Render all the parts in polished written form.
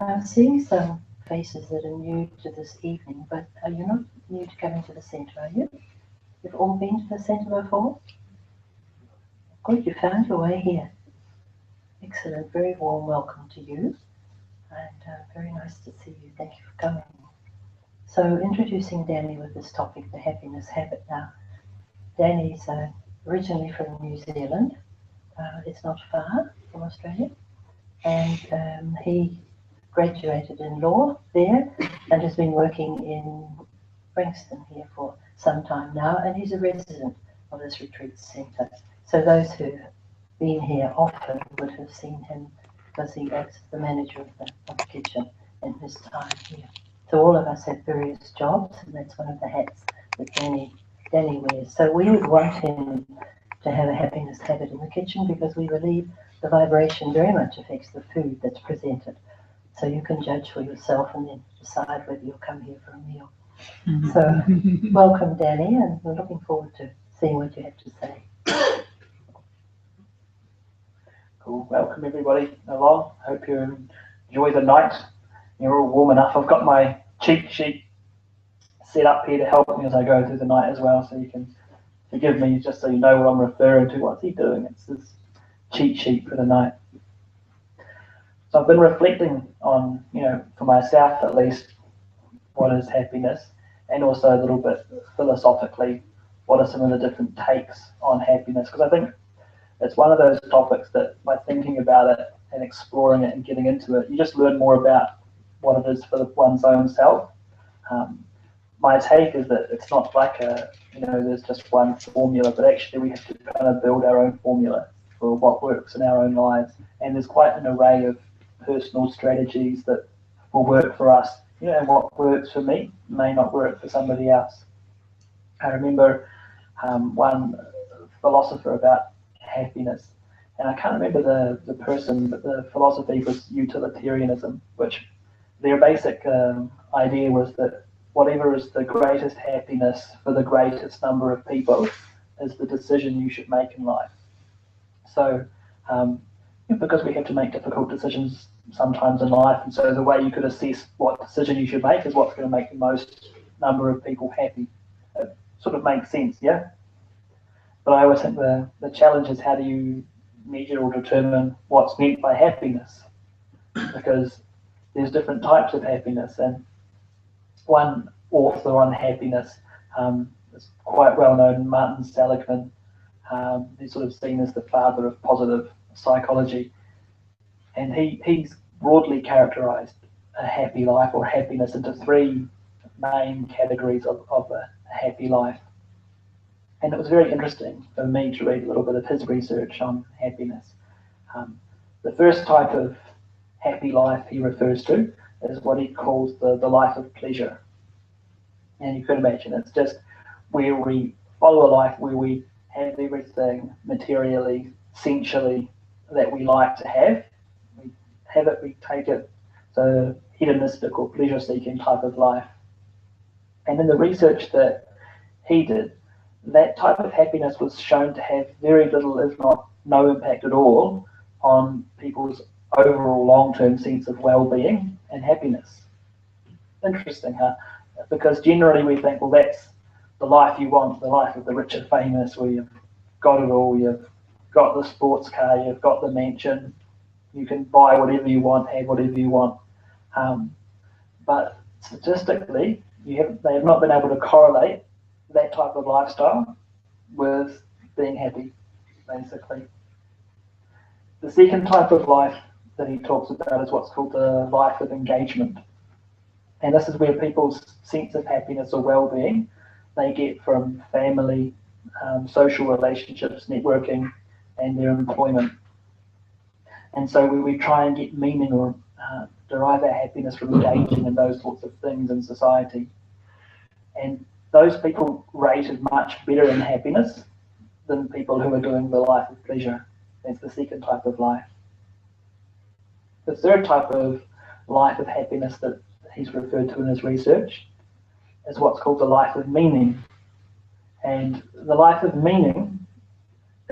I'm seeing some faces that are new to this evening, but you're not new to coming to the centre, are you? You've all been to the centre before? Good, you found your way here. Excellent, very warm welcome to you, and very nice to see you. Thank you for coming. So, introducing Danny with this topic, the happiness habit. Now, Danny's originally from New Zealand. It's not far from Australia, and he graduated in law there and has been working in Frankston here for some time now, and he's a resident of this retreat centre. So those who've been here often would have seen him because he acts as the manager of the kitchen in his time here. So all of us have various jobs, and that's one of the hats that Danny wears. So we would want him to have a happiness habit in the kitchen because we believe the vibration very much affects the food that's presented. So you can judge for yourself and then decide whether you'll come here for a meal. So welcome, Danny, and we're looking forward to seeing what you have to say. Cool. Welcome everybody along. Hope you enjoy the night. You're all warm enough. I've got my cheat sheet set up here to help me as I go through the night as well, so you can forgive me just so you know what I'm referring to. What's he doing? It's this cheat sheet for the night. So I've been reflecting on, for myself at least, what is happiness, and also a little bit philosophically, what are some of the different takes on happiness, because I think it's one of those topics that by thinking about it and exploring it and getting into it, you just learn more about what it is for one's own self. My take is that it's not like there's just one formula, but actually we have to kind of build our own formula for what works in our own lives. And there's quite an array of personal strategies that will work for us. And what works for me may not work for somebody else. I remember one philosopher about happiness, and I can't remember the person, but the philosophy was utilitarianism, which their basic idea was that whatever is the greatest happiness for the greatest number of people is the decision you should make in life. So because we have to make difficult decisions sometimes in life, and so the way you could assess what decision you should make is what's going to make the most number of people happy. It sort of makes sense, yeah? But I always think the challenge is how do you measure or determine what's meant by happiness? Because there's different types of happiness, and one author on happiness is quite well known, Martin Seligman. He's sort of seen as the father of positive psychology, and he's broadly characterized a happy life or happiness into three main categories of a happy life. And it was very interesting for me to read a little bit of his research on happiness. The first type of happy life he refers to is what he calls the life of pleasure. And you could imagine it's just where we follow a life where we have everything materially, sensually, that we like to have. We have it, we take it. So hedonistic or pleasure-seeking type of life. And in the research that he did, that type of happiness was shown to have very little, if not no impact at all, on people's overall long-term sense of well-being and happiness. Interesting, huh? Because generally we think, well, that's the life you want, the life of the rich and famous, where you've got it all, you've got the sports car, you've got the mansion, you can buy whatever you want, have whatever you want. But statistically, they have not been able to correlate that type of lifestyle with being happy, basically. The second type of life that he talks about is what's called the life of engagement. And this is where people's sense of happiness or well-being they get from family, social relationships, networking, and their employment. And so we try and get meaning or derive our happiness from engaging in those sorts of things in society. And those people rated much better in happiness than people who are doing the life of pleasure. That's the second type of life. The third type of life of happiness that he's referred to in his research is what's called the life of meaning. And the life of meaning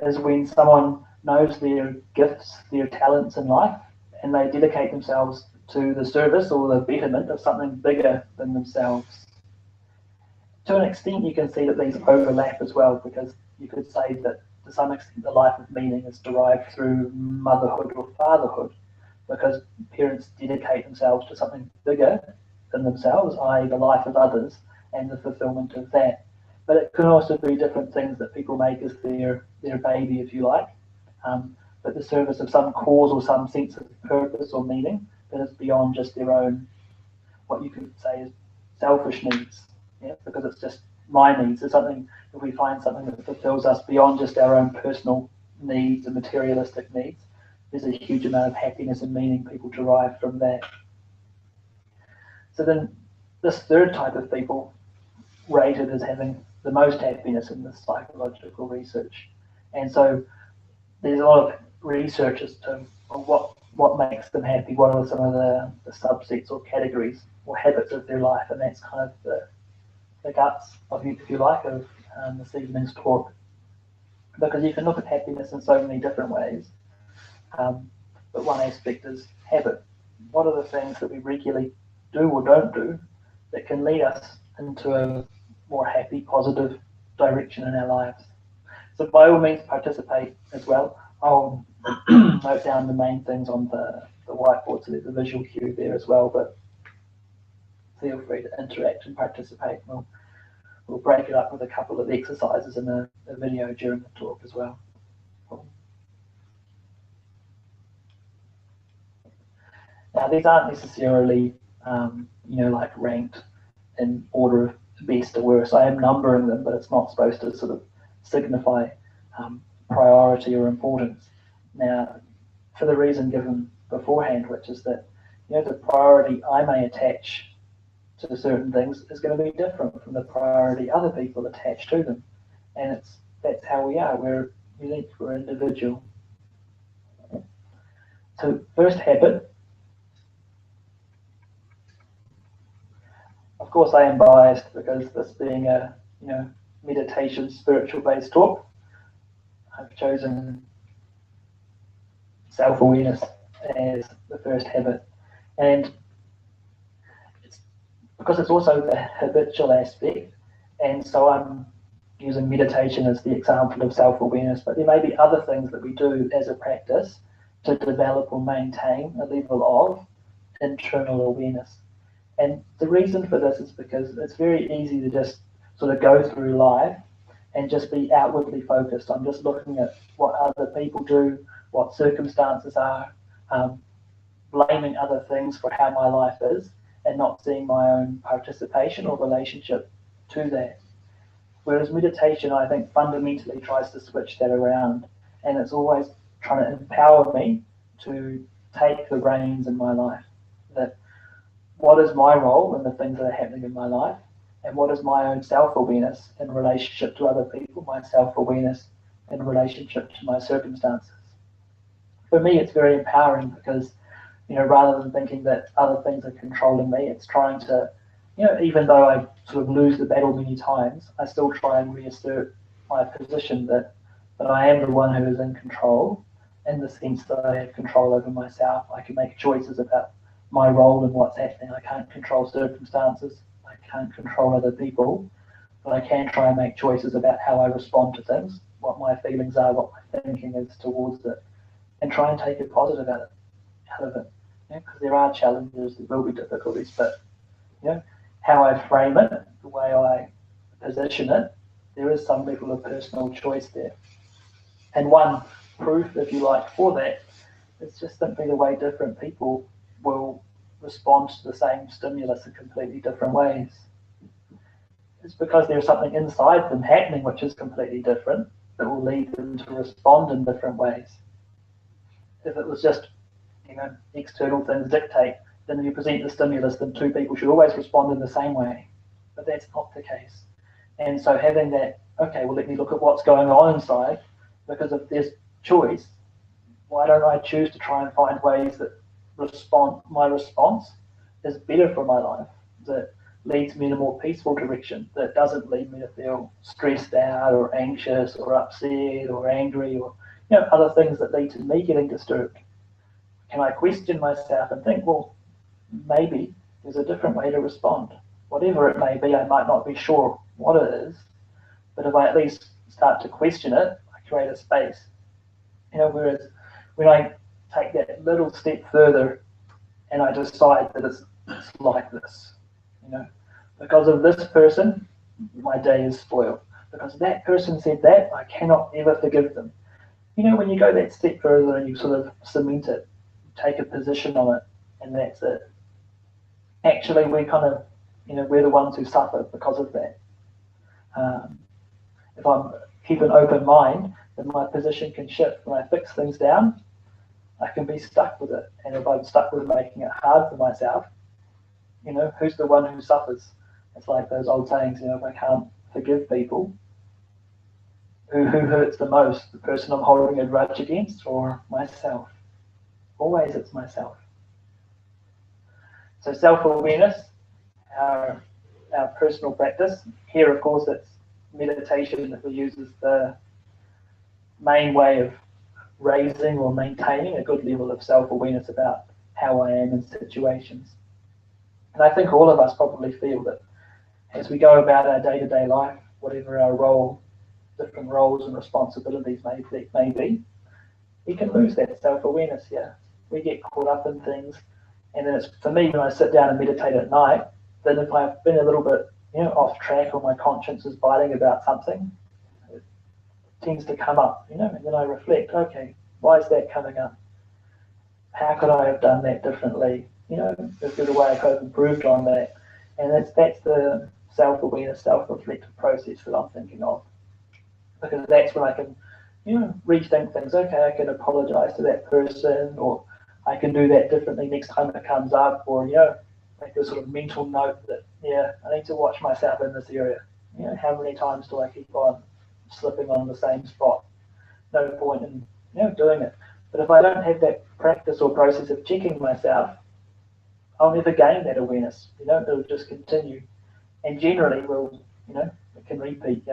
is when someone knows their gifts, their talents in life, and they dedicate themselves to the service or the betterment of something bigger than themselves. To an extent, you can see that these overlap as well, because you could say that to some extent the life of meaning is derived through motherhood or fatherhood, because parents dedicate themselves to something bigger than themselves, i.e. the life of others and the fulfillment of that. But it can also be different things that people make as their baby, if you like, but the service of some cause or some sense of purpose or meaning that is beyond just their own, what you could say is selfish needs, yeah? Because it's just my needs. It's something, if we find something that fulfills us beyond just our own personal needs and materialistic needs, there's a huge amount of happiness and meaning people derive from that. So then this third type of people rated as having the most happiness in this psychological research. And so there's a lot of research as to what makes them happy, what are some of the subsets or categories or habits of their life, and that's kind of the guts of, if you like, of this evening's talk. Because you can look at happiness in so many different ways, but one aspect is habit. What are the things that we regularly do or don't do that can lead us into a more happy, positive direction in our lives? So by all means participate as well. I'll note down the main things on the whiteboard, so there's a visual cue there as well, but feel free to interact and participate. We'll break it up with a couple of exercises in a video during the talk as well. Now these aren't necessarily like ranked in order of best or worst. I am numbering them, but it's not supposed to sort of signify priority or importance. Now, for the reason given beforehand, which is that the priority I may attach to certain things is going to be different from the priority other people attach to them, and that's how we are. We're unique. We're individual. So, first habit. Of course, I am biased because this being a meditation, spiritual-based talk, I've chosen self-awareness as the first habit, and it's because it's also the habitual aspect, and so I'm using meditation as the example of self-awareness, but there may be other things that we do as a practice to develop or maintain a level of internal awareness. And the reason for this is because it's very easy to just sort of go through life and just be outwardly focused. I'm just looking at what other people do, what circumstances are, blaming other things for how my life is, and not seeing my own participation or relationship to that. Whereas meditation, I think, fundamentally tries to switch that around, and it's always trying to empower me to take the reins in my life. That what is my role in the things that are happening in my life, and what is my own self-awareness in relationship to other people, my self-awareness in relationship to my circumstances. For me, it's very empowering because, rather than thinking that other things are controlling me, it's trying to, even though I sort of lose the battle many times, I still try and reassert my position that I am the one who is in control, in the sense that I have control over myself. I can make choices about my role in what's happening. I can't control circumstances. I can't control other people, but I can try and make choices about how I respond to things, what my feelings are, what my thinking is towards it, and try and take a positive out of it. Because there are challenges, there will be difficulties, but how I frame it, the way I position it, there is some level of personal choice there. And one proof, if you like, for that is just simply the way different people will respond to the same stimulus in completely different ways. It's because there's something inside them happening which is completely different that will lead them to respond in different ways. If it was just, external things dictate, then you present the stimulus, then two people should always respond in the same way. But that's not the case. And so having that, okay, well, let me look at what's going on inside, because if there's choice, why don't I choose to try and find ways that my response is better for my life, that leads me in a more peaceful direction, that doesn't lead me to feel stressed out or anxious or upset or angry or other things that lead to me getting disturbed. Can I question myself and think, well, maybe there's a different way to respond. Whatever it may be, I might not be sure what it is, but if I at least start to question it, I create a space. Whereas when I take that little step further and I decide that it's like this, because of this person, my day is spoiled. Because that person said that, I cannot ever forgive them. When you go that step further and you sort of cement it, take a position on it, and that's it. Actually, we kind of, we're the ones who suffer because of that. If I keep an open mind, then my position can shift. When I fix things down, I can be stuck with it. And if I'm stuck with making it hard for myself, who's the one who suffers? It's like those old sayings, if I can't forgive people, who hurts the most? The person I'm holding a grudge against or myself? Always it's myself. So self-awareness, our personal practice. Here, of course, it's meditation that we use as the main way of raising or maintaining a good level of self-awareness about how I am in situations. And I think all of us probably feel that as we go about our day-to-day life, whatever our role, different roles and responsibilities may be, we can lose that self-awareness here. We get caught up in things, and then it's, for me, when I sit down and meditate at night, then if I've been a little bit off track or my conscience is biting about something, it tends to come up, and then I reflect, okay, why is that coming up? How could I have done that differently? Is there a way I could have improved on that? And that's the self-awareness, self-reflective process that I'm thinking of. Because that's when I can, rethink things. Okay, I can apologize to that person, or I can do that differently next time it comes up, or, make a sort of mental note that, I need to watch myself in this area. How many times do I keep on slipping on the same spot? No point in, doing it. But if I don't have that practice or process of checking myself, I'll never gain that awareness. It'll just continue. And generally, it can repeat,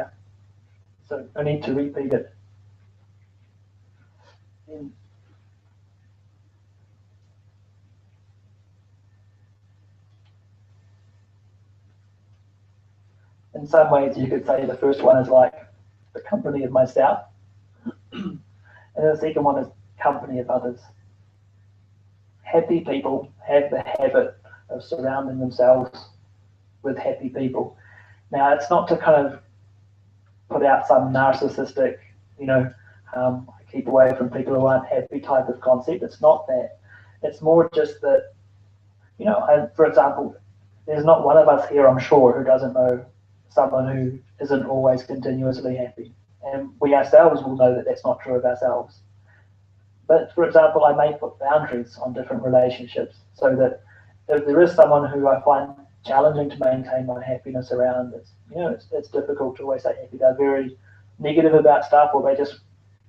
So I need to repeat it. In some ways, you could say the first one is like the company of myself, and the second one is company of others. Happy people have the habit of surrounding themselves with happy people. Now, it's not to kind of put out some narcissistic, keep away from people who aren't happy type of concept. It's not that. It's more just that, for example, there's not one of us here, I'm sure, who doesn't know someone who isn't always continuously happy. And we ourselves will know that that's not true of ourselves. But for example, I may put boundaries on different relationships so that if there is someone who I find challenging to maintain my happiness around, it's difficult to always say happy. They're very negative about stuff, or they just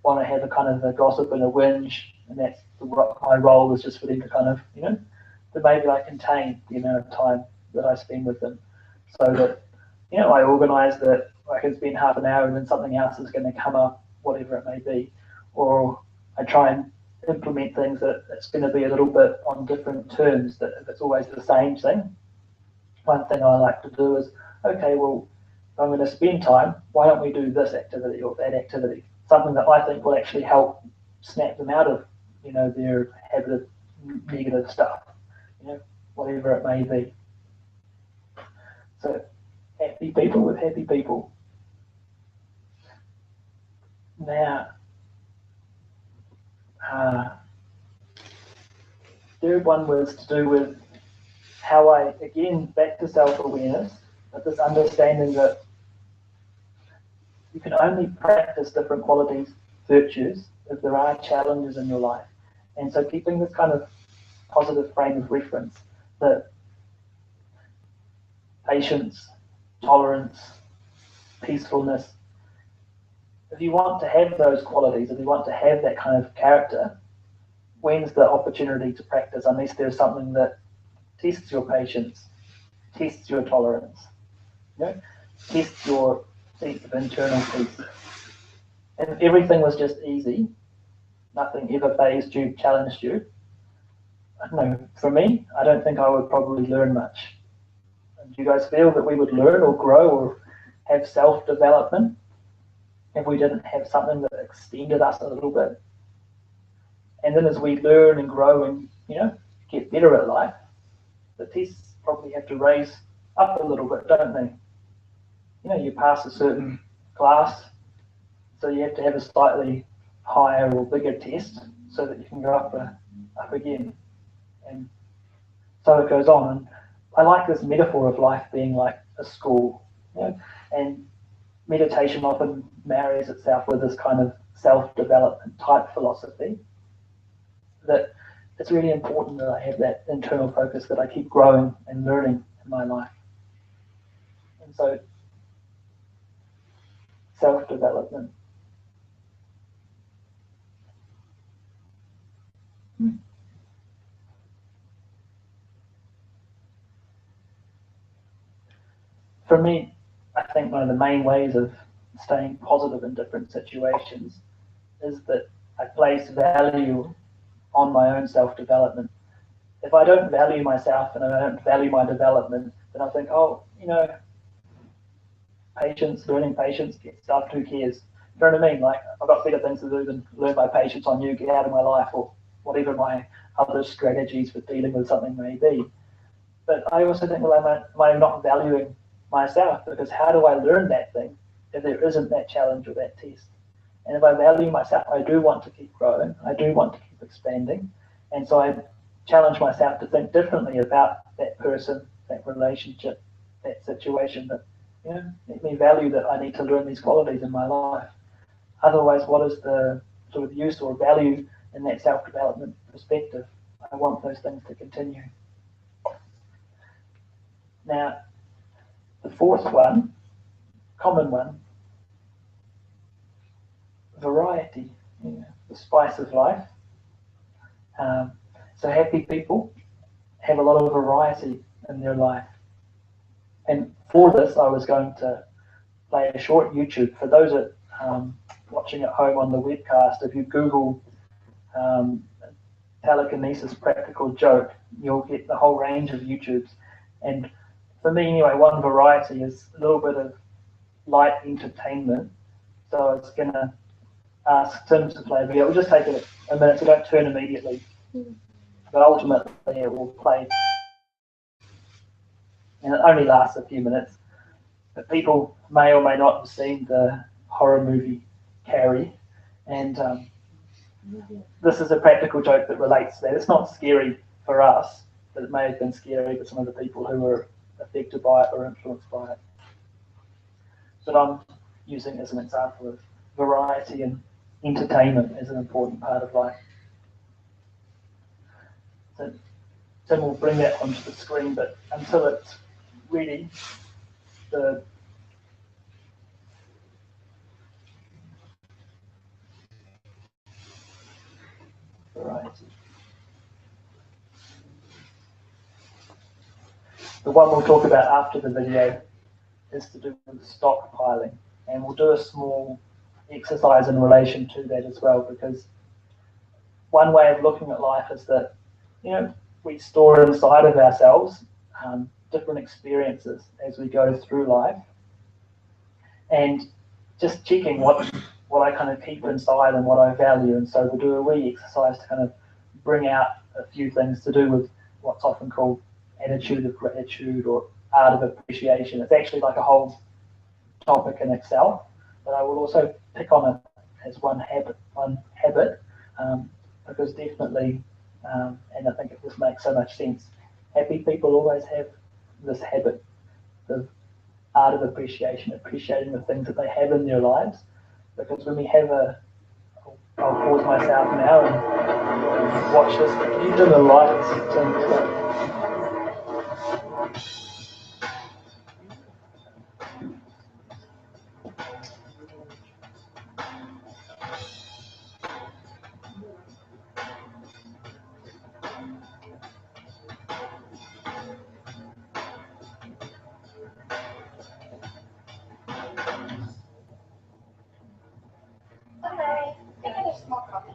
want to have a kind of a gossip and a whinge, and that's my role is just for them to kind of, that maybe I contain the amount of time that I spend with them, so that, I organise that I can spend half an hour and then something else is going to come up, whatever it may be, or I try and implement things that it's going to be a little bit on different terms, that if it's always the same thing. One thing I like to do is, okay, well, if I'm going to spend time, why don't we do this activity or that activity? Something that I think will actually help snap them out of, their habit of negative stuff, whatever it may be. So, happy people with happy people. Now, third one was to do with how I, again, back to self-awareness, but this understanding that you can only practice different qualities, virtues, if there are challenges in your life. And so keeping this kind of positive frame of reference, that patience, tolerance, peacefulness, if you want to have those qualities, if you want to have that kind of character, when's the opportunity to practice unless there's something that tests your patience, tests your tolerance, tests your sense of internal peace. And if everything was just easy, nothing ever fazed you, challenged you, I don't know, for me, I don't think I would probably learn much. Do you guys feel that we would learn or grow or have self-development if we didn't have something that extended us a little bit? And then as we learn and grow and, get better at life, the tests probably have to raise up a little bit, don't they? You pass a certain class, so you have to have a slightly higher or bigger test so that you can go up again. And so it goes on. And I like this metaphor of life being like a school, and meditation often marries itself with this kind of self-development type philosophy, that it's really important that I have that internal focus, that I keep growing and learning in my life. And so self-development. For me, I think one of the main ways of staying positive in different situations is that I place value on my own self-development. If I don't value myself and I don't value my development, then I think, patience, learning patience, get stuffed, who cares? You know what I mean? Like, I've got better things to do than learn my patience on you, get out of my life, or whatever my other strategies for dealing with something may be. But I also think, well, am I not valuing myself? Because how do I learn that thing if there isn't that challenge or that test? And if I value myself, I do want to keep growing. I do want to keep expanding. And so I challenge myself to think differently about that person, that relationship, that situation, that make me value that I need to learn these qualities in my life. Otherwise, what is the sort of use or value in that self-development perspective? I want those things to continue. Now, the fourth one, common one, variety, the spice of life. So happy people have a lot of variety in their life. And for this, I was going to play a short YouTube. For those that watching at home on the webcast, if you Google telekinesis practical joke, you'll get the whole range of YouTubes. And for me, anyway, one variety is a little bit of light entertainment. So I was going to ask Tim to play a video. It will just take a minute, so don't turn immediately. But ultimately, it will play. And it only lasts a few minutes. But people may or may not have seen the horror movie Carrie. And this is a practical joke that relates to that. It's not scary for us, but it may have been scary for some of the people who were affected by it or influenced by it. But I'm using it as an example of variety and entertainment as an important part of life. So Tim will bring that onto the screen, but until it's ready, the variety. The one we'll talk about after the video is to do with stockpiling, and we'll do a small exercise in relation to that as well, because one way of looking at life is that we store inside of ourselves different experiences as we go through life, and just checking what I kind of keep inside and what I value. And so we'll do a wee exercise to kind of bring out a few things to do with what's often called attitude of gratitude or art of appreciation. It's actually like a whole topic in itself, but I will also pick on it as one habit, because definitely, and I think it just makes so much sense, happy people always have this habit of art of appreciation, appreciating the things that they have in their lives, because when we have I'll pause myself now and watch this. Can you dim the lights? Okay, I got a small coffee.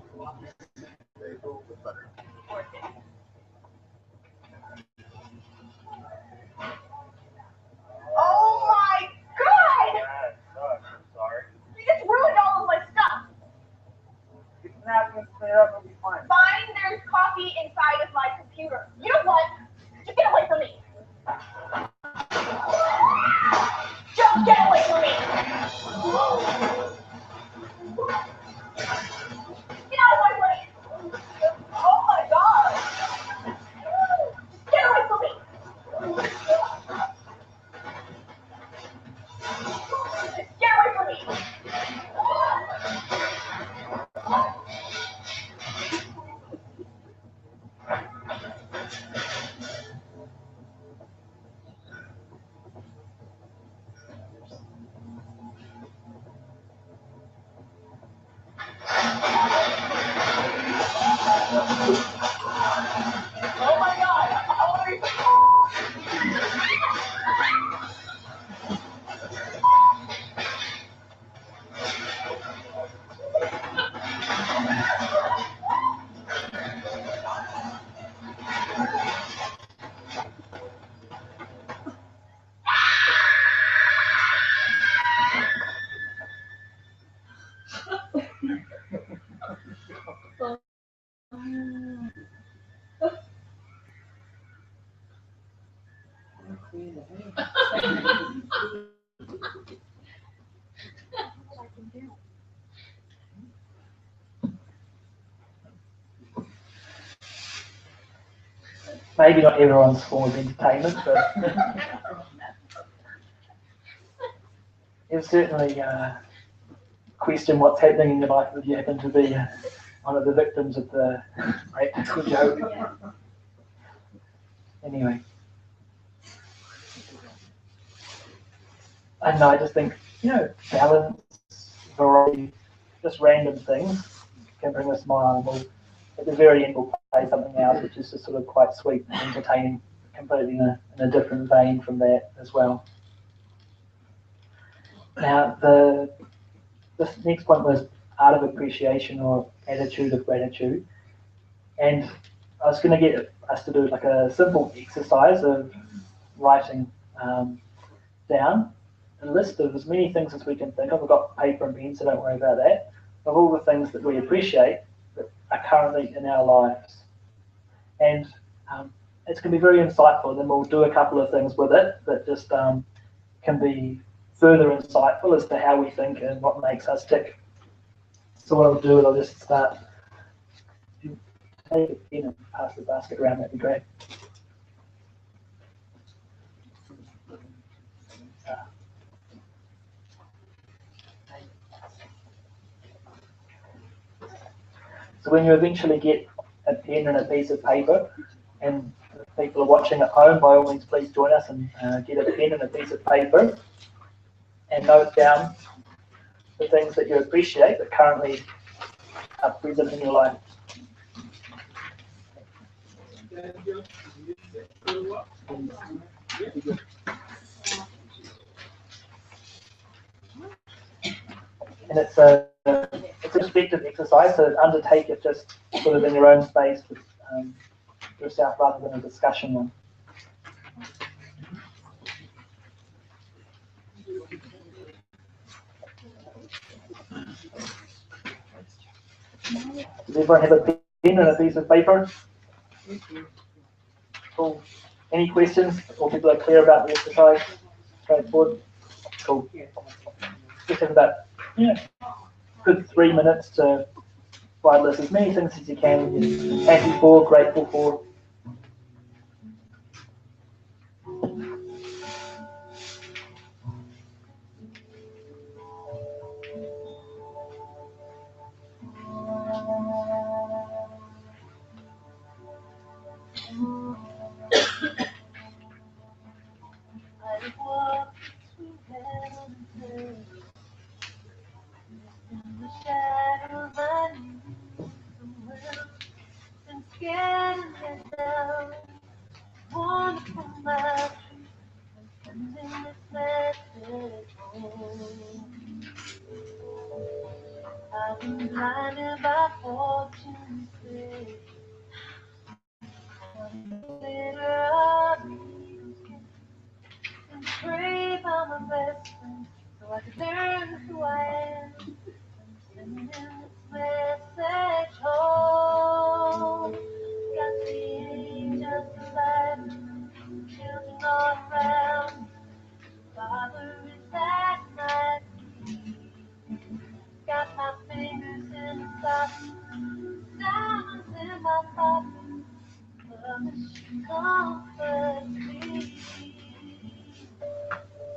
Maybe not everyone's form of entertainment, but it's certainly question what's happening in your life if you happen to be one of the victims of the practical joke. Anyway, I don't know, I just think, balance, variety, just random things can bring a smile. And at the very end, we'll play something else which is just sort of quite sweet and entertaining, completely in a different vein from that as well. Now, this next point was art of appreciation or attitude of gratitude. And I was going to get us to do like a simple exercise of writing down a list of as many things as we can think of. We've got paper and pen, so don't worry about that. Of all the things that we appreciate that are currently in our lives. And it's going to be very insightful. Then we'll do a couple of things with it that just can be further insightful as to how we think and what makes us tick. So what I'll do is I'll just start. Take a pen and pass the basket around, that'd be great. So when you eventually get a pen and a piece of paper, and people are watching at home, by all means please join us and get a pen and a piece of paper and note down the things that you appreciate that currently are present in your life. And it's a perspective exercise, so undertake it just sort of in your own space with yourself rather than a discussion one. Does everyone have a pen and a piece of paper? Cool. Any questions? Or people are clear about the exercise? Straightforward? Cool. Just have about good 3 minutes to write list as many things as you can. You're happy for, grateful for. I've been blinded by fortune's way. Glitter of needles and pray by my best friend so I could learn who I am. Sending this message home. Got the angels alive, children all around. Father is at my feet. Got my fingers in the socket, diamonds in my pocket. Love she comforts me.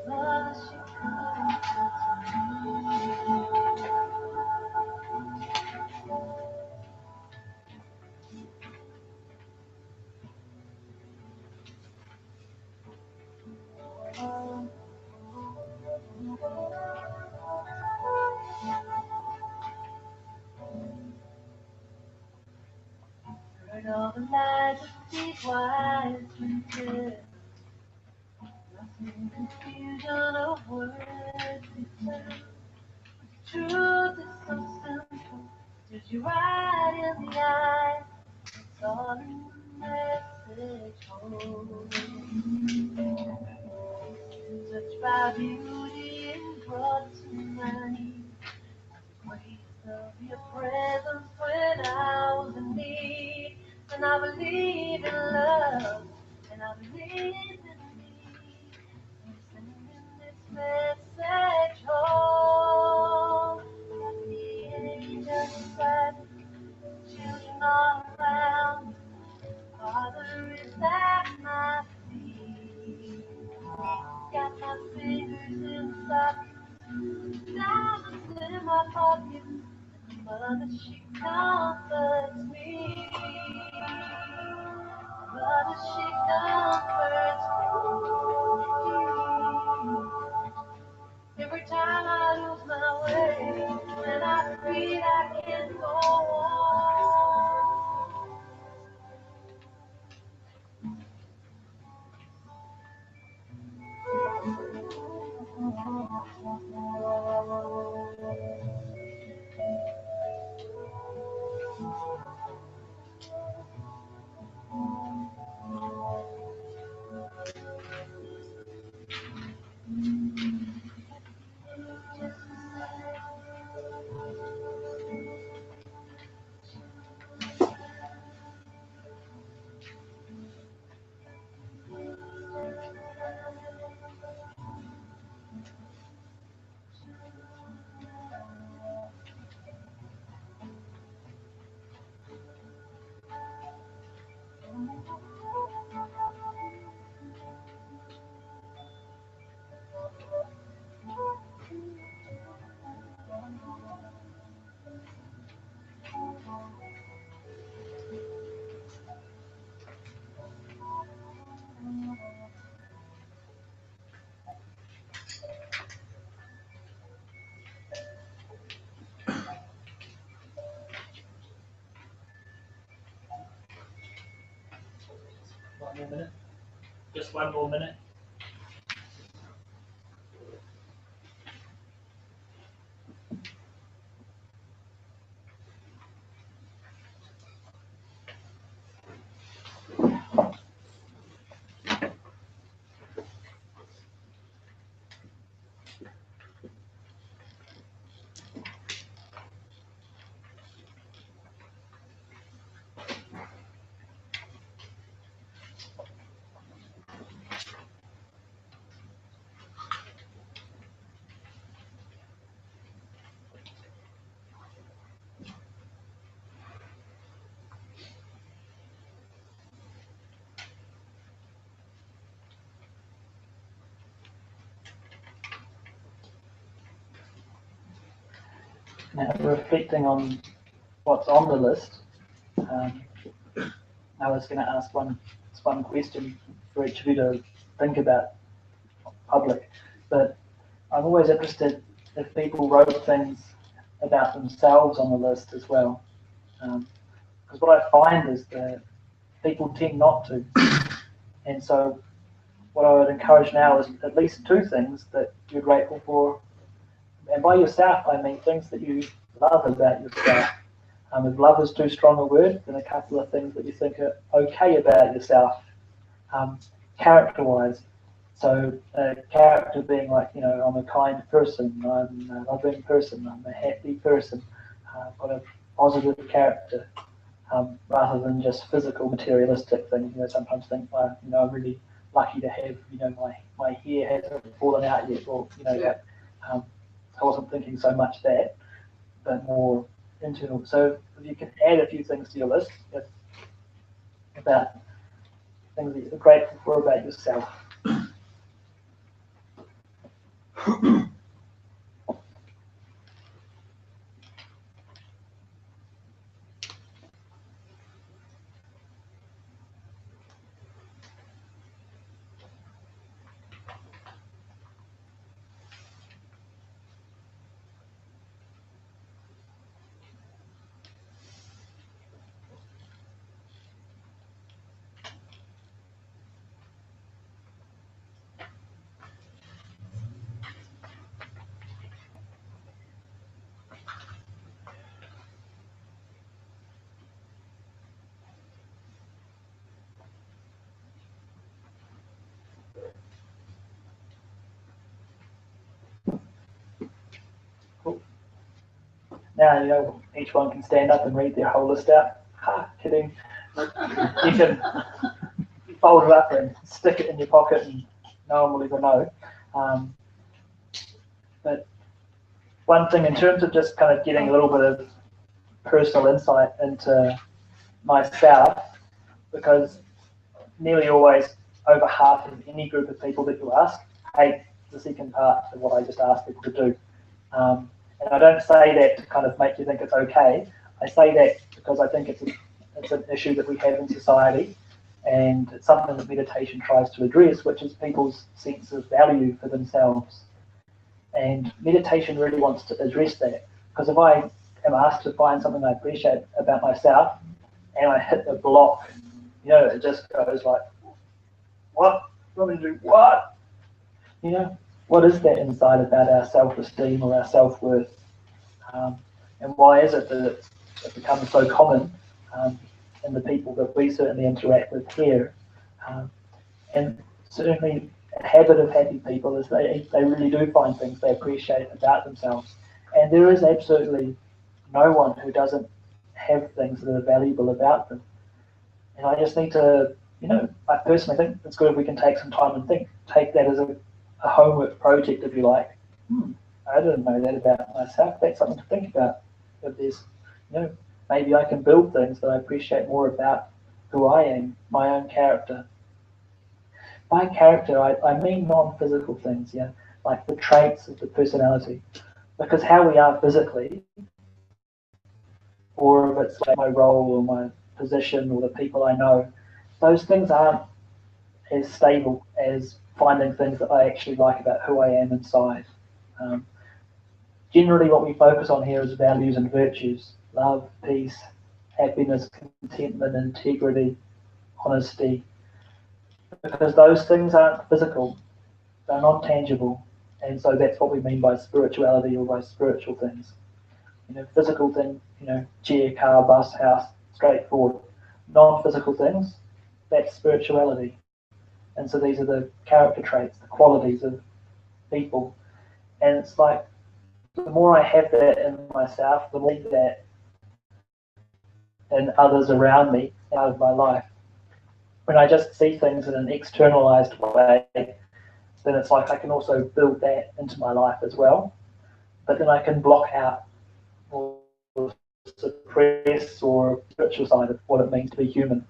Love she comforts me. Heard all the lies that these wise men said. Lost in confusion of words they said. Truth is so simple. Did you right in the eye? It's all in the message home. Touched by beauty and brought to mind the grace of your presence when I was in need. And I believe in love, and I believe in me. my fingers in stockings, diamonds in my pocket. Mother, she comforts me. Mother, she comforts me. Every time I lose my way, when I feel I can't go on. One more minute. Just one more minute. Now, reflecting on what's on the list, I was going to ask one question for each of you to think about public, but I'm always interested if people wrote things about themselves on the list as well, because what I find is that people tend not to, and so what I would encourage now is at least 2 things that you're grateful for. And by yourself, I mean things that you love about yourself. If love is too strong a word, then a couple of things that you think are okay about yourself, character-wise. So character being like, I'm a kind person, I'm a loving person, I'm a happy person, I've got a positive character, rather than just physical, materialistic things. Sometimes think, well, I'm really lucky to have, my hair hasn't fallen out yet, or, I wasn't thinking so much that, but more internal. So if you can add a few things to your list about things that you're grateful for about yourself. Cool. Now, each one can stand up and read their whole list out. Ha, kidding. You can fold it up and stick it in your pocket and no one will ever know. But one thing in terms of just kind of getting a little bit of personal insight into myself, because nearly always over half of any group of people that you ask hate the second part of what I just asked people to do. And I don't say that to kind of make you think it's okay. I say that because I think it's an issue that we have in society, and it's something that meditation tries to address, which is people's sense of value for themselves. And meditation really wants to address that, because if I am asked to find something I appreciate about myself and I hit the block, it just goes like, what? You want me to do what? What is that inside about our self-esteem or our self-worth? And why is it that it becomes so common in the people that we certainly interact with here? And certainly a habit of happy people is they really do find things they appreciate about themselves. And there is absolutely no one who doesn't have things that are valuable about them. And I just need to, I personally think it's good if we can take some time and take that as a homework project, if you like. I didn't know that about myself. That's something to think about. If there's, maybe I can build things that I appreciate more about who I am, my own character. By character, I mean non-physical things, like the traits of the personality. Because how we are physically, or if it's like my role or my position or the people I know, those things aren't as stable as finding things that I actually like about who I am inside. Generally, what we focus on here is values and virtues: love, peace, happiness, contentment, integrity, honesty. Because those things aren't physical, they're not tangible, and so that's what we mean by spirituality or by spiritual things. Physical thing, chair, car, bus, house, straightforward. Non-physical things, that's spirituality. And so these are the character traits, the qualities of people. And it's like, the more I have that in myself, the more that in others around me, out of my life. When I just see things in an externalized way, then it's like I can also build that into my life as well. But then I can block out or suppress or spiritual side of what it means to be human.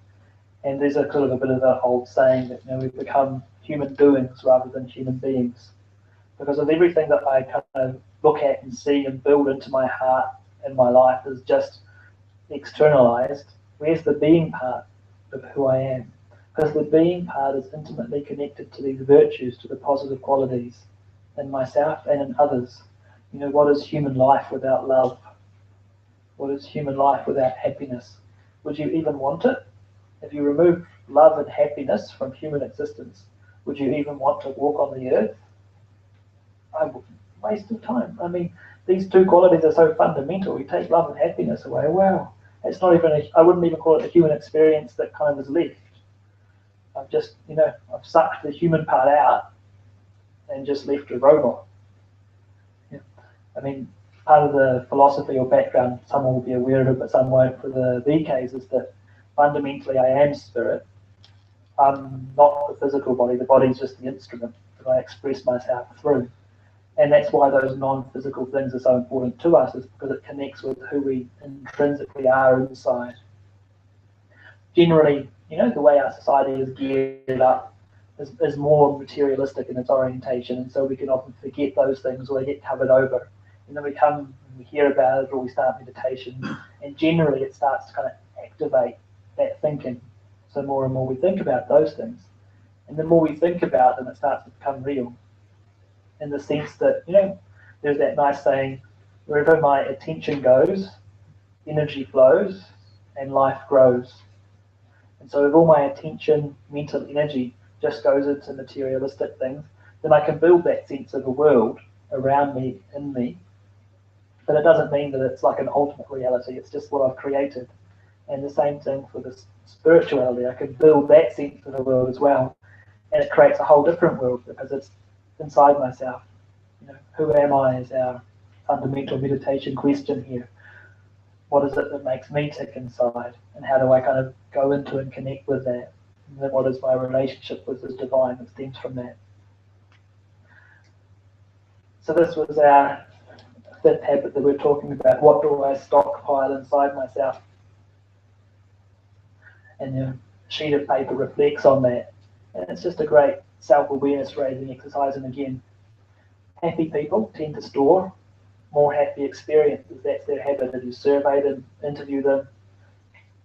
And there's a sort of a bit of an old saying that we've become human doings rather than human beings. Because of everything that I kind of look at and see and build into my heart and my life is just externalized. Where's the being part of who I am? Because the being part is intimately connected to these virtues, to the positive qualities in myself and in others. What is human life without love? What is human life without happiness? Would you even want it? If you remove love and happiness from human existence, would you even want to walk on the earth? Waste of time. I mean, these two qualities are so fundamental. We take love and happiness away. Wow, it's not even I wouldn't even call it a human experience that kind of is left. I've just, I've sucked the human part out and just left a robot. I mean, part of the philosophy or background, someone will be aware of it, but some won't, for the VKs, is that fundamentally I am spirit. I'm not the physical body. The body's just the instrument that I express myself through. And that's why those non-physical things are so important to us, is because it connects with who we intrinsically are inside. Generally, the way our society is geared up is more materialistic in its orientation, and so we can often forget those things or they get covered over. And then we hear about it or we start meditation, and generally it starts to kind of activate that thinking. So more and more we think about those things. And the more we think about them, it starts to become real. In the sense that, there's that nice saying, wherever my attention goes, energy flows and life grows. And so if all my attention, mental energy just goes into materialistic things, then I can build that sense of a world around me, in me. But it doesn't mean that it's like an ultimate reality, it's just what I've created. And the same thing for this spirituality, I can build that sense of the world as well. And it creates a whole different world because it's inside myself. Who am I is our fundamental meditation question here. What is it that makes me tick inside? And how do I kind of go into and connect with that? And then what is my relationship with the divine that stems from that? So this was our fifth habit that we're talking about. What do I stockpile inside myself? And the sheet of paper reflects on that. And it's just a great self-awareness raising exercise. And again, Happy people tend to store more happy experiences. That's their habit. If you survey them, interview them,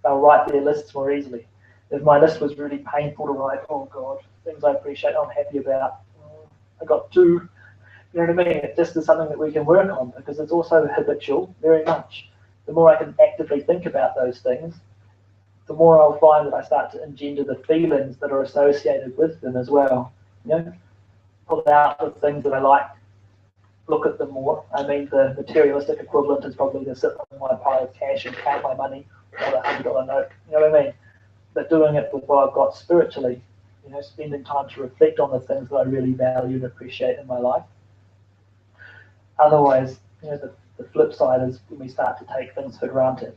they'll write their lists more easily. If my list was really painful to write, oh God, things I appreciate, I'm happy about, I got two, you know what I mean? It just is something that we can work on because it's also habitual, very much. The more I can actively think about those things, the more I'll find that I start to engender the feelings that are associated with them as well. You know, pull out the things that I like, look at them more. I mean, the materialistic equivalent is probably to sit on my pile of cash and count my money, or the $100 note. You know what I mean? But doing it with what I've got spiritually, you know, spending time to reflect on the things that I really value and appreciate in my life. Otherwise, you know, the flip side is when we start to take things for granted,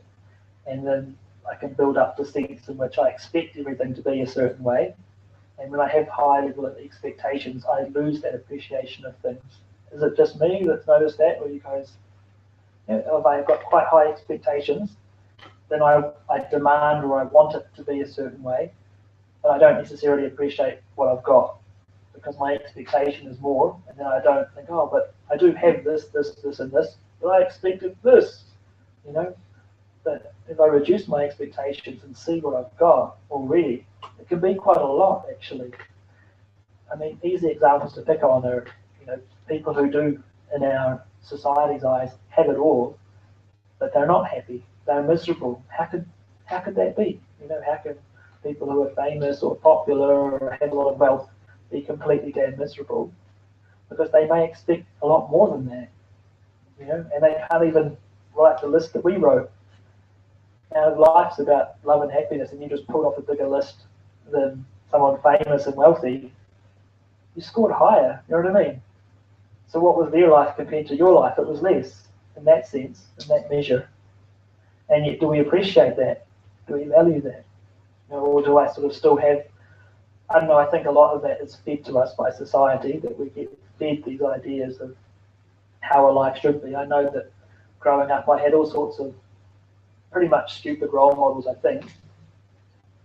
and then I can build up the sense in which I expect everything to be a certain way. And when I have high level of expectations, I lose that appreciation of things. Is it just me that's noticed that, or you guys? You know, if I've got quite high expectations, then I demand or I want it to be a certain way, but I don't necessarily appreciate what I've got because my expectation is more, and then I don't think, oh, but I do have this, this, this, and this, but I expected this, you know. But if I reduce my expectations and see what I've got already, it can be quite a lot actually. I mean, easy examples to pick on are, you know, people who do, in our society's eyes, have it all, but they're not happy. They're miserable. How could that be? You know, how can people who are famous or popular or have a lot of wealth be completely damn miserable? Because they may expect a lot more than that, you know, and they can't even write the list that we wrote. Now, life's about love and happiness, and you just pulled off a bigger list than someone famous and wealthy. You scored higher, you know what I mean? So what was their life compared to your life? It was less, in that sense, in that measure. And yet, do we appreciate that? Do we value that? You know, or do I sort of still have, I don't know, I think a lot of that is fed to us by society, that we get fed these ideas of how a life should be. I know that growing up, I had all sorts of pretty much stupid role models, I think.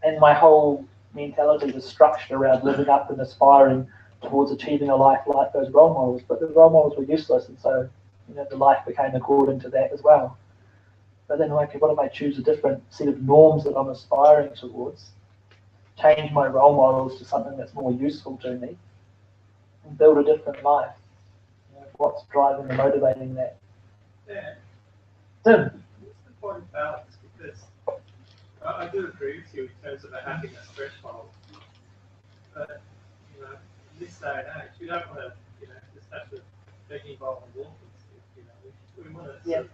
And my whole mentality was structured around living up and aspiring towards achieving a life like those role models. But the role models were useless, and so, you know, the life became according to that as well. But then, okay, what if I choose a different set of norms that I'm aspiring towards, change my role models to something that's more useful to me, and build a different life? You know, what's driving and motivating that? Yeah. Tim? What's the point of balance? Because I do agree with you in terms of a happiness threshold. But, you know, in this day and age, we don't want to, you know, just have to begging, bowl and walk and stuff, you know. We want to sort of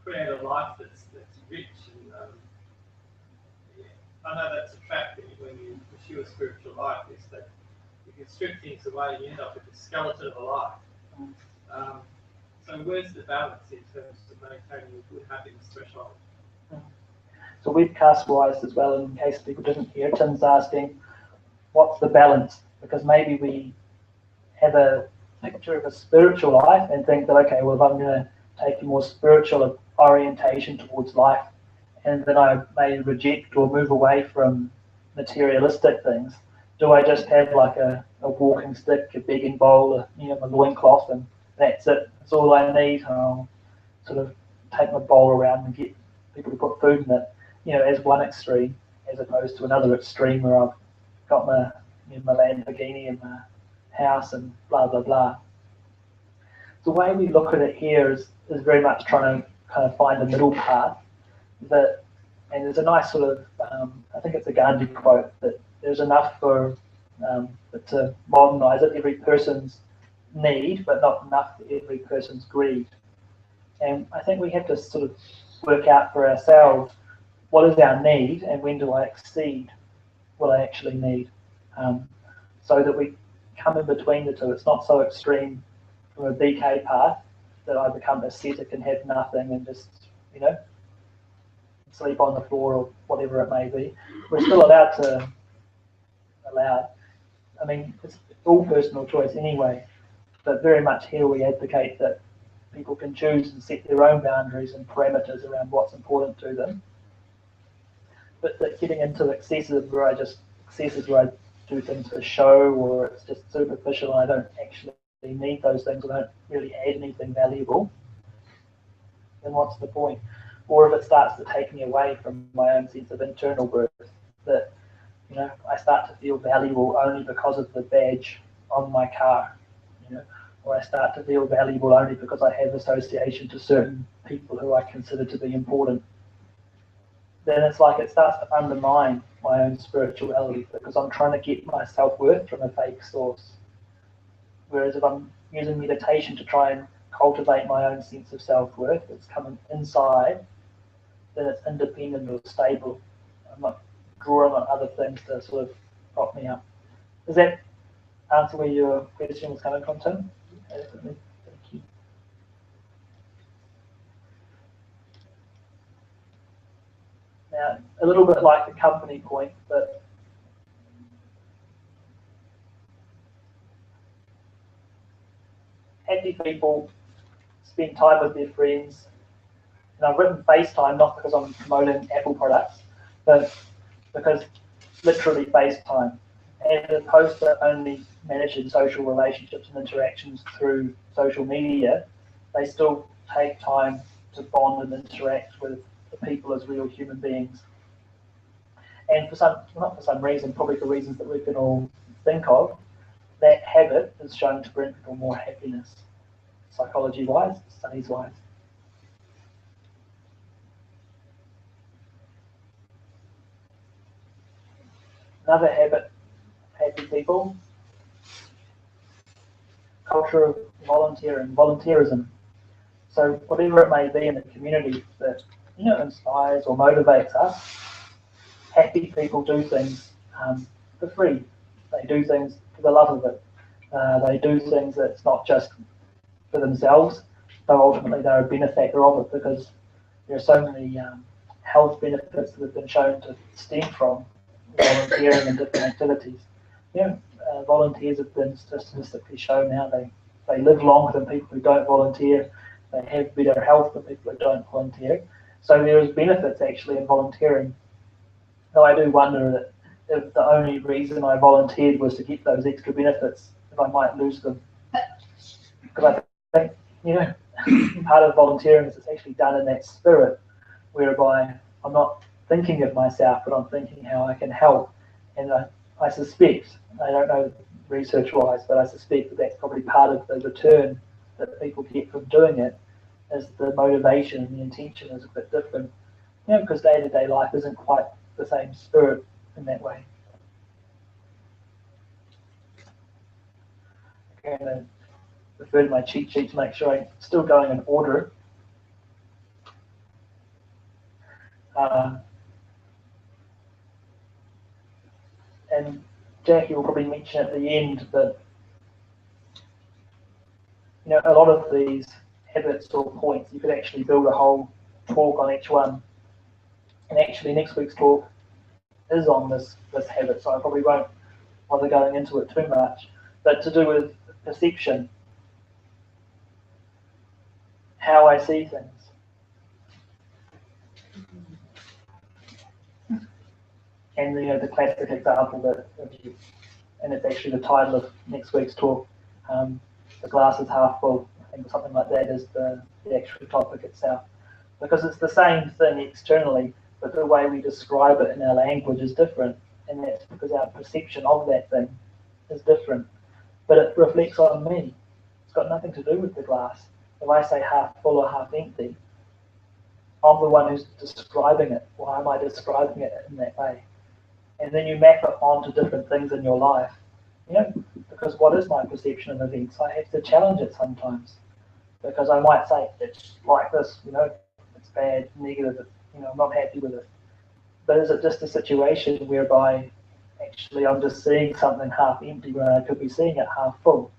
create a life that's rich and yeah. I know that's attractive when you pursue a spiritual life, is that you can strip things away and you end up with a skeleton of a life. So where's the balance in terms of maintaining a good happiness threshold? So we've categorised as well, in case people didn't hear, Tim's asking, what's the balance? Because maybe we have a picture of a spiritual life and think that, okay, well, if I'm going to take a more spiritual orientation towards life, and then I may reject or move away from materialistic things, do I just have like a walking stick, a begging bowl, you know, my loincloth, and that's it? That's all I need. I'll sort of take my bowl around and get people to put food in it, you know, as one extreme, as opposed to another extreme where I've got my, you know, my Lamborghini and my house and blah, blah, blah. The way we look at it here is very much trying to kind of find a middle path that, and there's a nice sort of, I think it's a Gandhi quote, that there's enough for, to modernise it, every person's need, but not enough for every person's greed. And I think we have to sort of work out for ourselves, what is our need and when do I exceed what I actually need, so that we come in between the two. It's not so extreme from a BK path that I become ascetic and have nothing and just, you know, sleep on the floor or whatever it may be. We're still allowed to, I mean, it's all personal choice anyway, but very much here we advocate that people can choose and set their own boundaries and parameters around what's important to them. But that getting into excessive where I do things for show, or it's just superficial and I don't actually need those things or don't really add anything valuable, then what's the point? Or if it starts to take me away from my own sense of internal worth, that I start to feel valuable only because of the badge on my car, or I start to feel valuable only because I have association to certain people who I consider to be important, then it's like it starts to undermine my own spirituality because I'm trying to get my self-worth from a fake source. Whereas if I'm using meditation to try and cultivate my own sense of self-worth, it's coming inside, then it's independent or stable. I'm not drawing on other things to sort of prop me up. Does that answer where your question was coming from, Tim? Thank you. Now, a little bit like the company point, but happy people spend time with their friends. And I've written FaceTime not because I'm promoting Apple products, but because literally FaceTime, as opposed to only managing social relationships and interactions through social media, they still take time to bond and interact with the people as real human beings. And not for some reason, probably for reasons that we can all think of, that habit is shown to bring people more happiness, psychology-wise, studies-wise. Another habit, happy people, culture of volunteerism. So whatever it may be in the community that inspires or motivates us, happy people do things for free. They do things for the love of it. They do things that's not just for themselves, though ultimately they're a benefactor of it because there are so many health benefits that have been shown to stem from volunteering in different activities. Volunteers have been statistically shown now they live longer than people who don't volunteer. They have better health than people who don't volunteer. So there is benefits actually in volunteering. Though I do wonder that if the only reason I volunteered was to get those extra benefits, if I might lose them. Because I think, part of volunteering is it's actually done in that spirit, whereby I'm not thinking of myself, but I'm thinking how I can help. And I suspect, I don't know research-wise, but I suspect that that's probably part of the return that people get from doing it, is the motivation and the intention is a bit different. Because day-to-day life isn't quite the same spirit in that way. Okay, I'm going to refer to my cheat sheet to make sure I'm still going in order. And Jackie will probably mention at the end that a lot of these habits or points, you could actually build a whole talk on each one. And actually next week's talk is on this habit, so I probably won't bother going into it too much. But to do with perception, how I see things. And the classic example and it's actually the title of next week's talk, the glass is half full, I think something like that is the actual topic itself. Because it's the same thing externally, but the way we describe it in our language is different, and that's because our perception of that thing is different. But it reflects on me. It's got nothing to do with the glass. If I say half full or half empty, I'm the one who's describing it. Why am I describing it in that way? And then you map it onto different things in your life. Because what is my perception of events? I have to challenge it sometimes. Because I might say, it's like this, it's bad, negative, I'm not happy with it. But is it just a situation whereby actually I'm just seeing something half empty when I could be seeing it half full?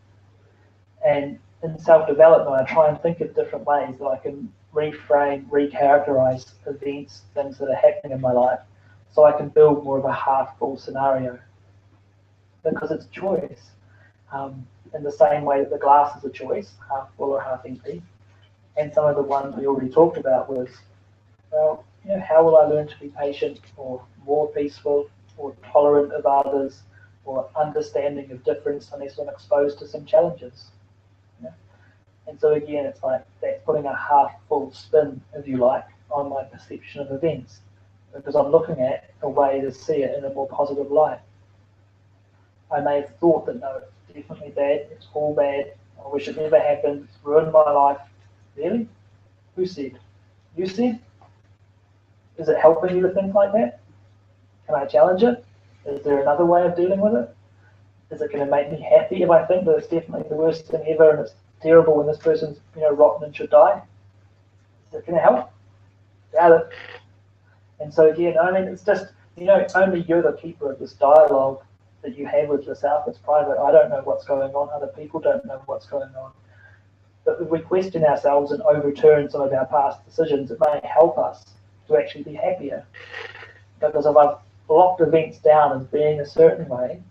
And in self-development, I try and think of different ways that I can reframe, recharacterize events, things that are happening in my life, so I can build more of a half-full scenario. Because it's choice. In the same way that the glass is a choice, half full or half empty. And some of the ones we already talked about was, well, how will I learn to be patient or more peaceful or tolerant of others or understanding of difference unless I'm exposed to some challenges? And so again, it's like that's putting a half full spin, if you like, on my perception of events, because I'm looking at a way to see it in a more positive light. I may have thought that no, it's definitely bad, it's all bad, I wish it never happened, it's ruined my life. Really? Who said? You said? Is it helping you to think like that? Can I challenge it? Is there another way of dealing with it? Is it going to make me happy if I think that it's definitely the worst thing ever and it's terrible when this person's rotten and should die? Is it going to help? Doubt it. And so again, I mean, it's just, only you're the keeper of this dialogue that you have with yourself. It's private. I don't know what's going on. Other people don't know what's going on. But if we question ourselves and overturn some of our past decisions, it may help us to actually be happier. Because if I've locked events down as being a certain way,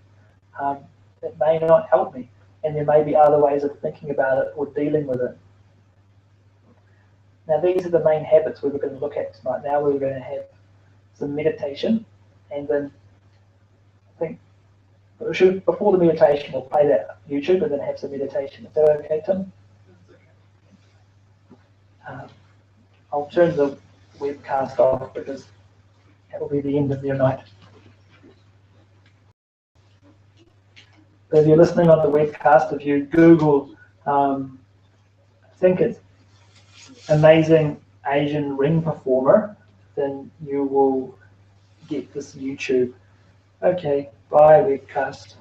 it may not help me. And there may be other ways of thinking about it or dealing with it. Now, these are the main habits we were going to look at tonight. Now we're going to have some meditation, and then I think before the meditation we'll play that YouTube and then have some meditation. Is that okay, Tim? I'll turn the webcast off because that will be the end of your night. If you're listening on the webcast, if you Google, I think it's amazing Asian ring performer, then you will get this YouTube. Okay, bye webcast.